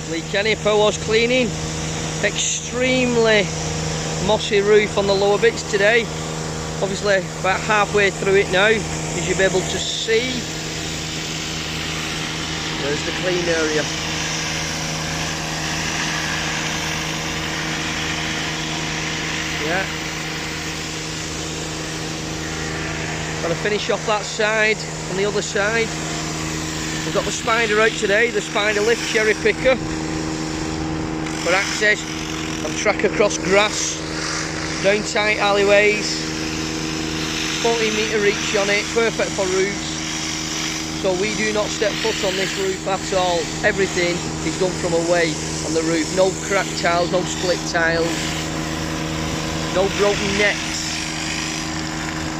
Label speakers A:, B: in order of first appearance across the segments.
A: Lee Kenny, Power Wash Cleaning. Extremely mossy roof on the lower bits today. Obviously about halfway through it now, as you'll be able to see. There's the clean area. Yeah. Got to finish off that side. On the other side, we've got the spider out today, the spider lift cherry picker for access and track across grass, down tight alleyways, 40 metre reach on it, perfect for roofs. So we do not step foot on this roof at all. Everything is done from away on the roof. No cracked tiles, no split tiles, no broken necks.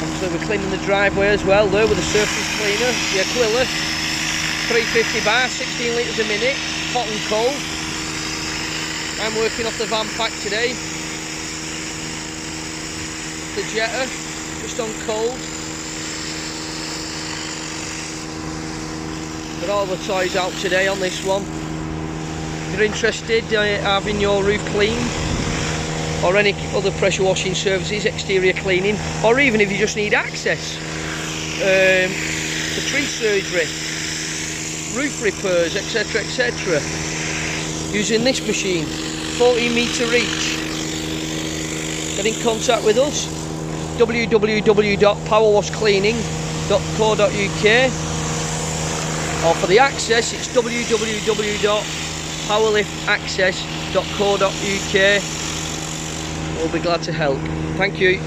A: Obviously we're cleaning the driveway as well there with the surface cleaner, the Aquila, 350 bar, 16 litres a minute, hot and cold. I'm working off the van pack today. The Jetta, just on cold. Got all the toys out today on this one. If you're interested in having your roof cleaned, or any other pressure washing services, exterior cleaning, or even if you just need access for tree surgery, roof repairs, etc, etc, using this machine, 40 metre reach, get in contact with us. www.powerwashcleaning.co.uk, or for the access it's www.powerliftaccess.co.uk. We'll be glad to help. Thank you.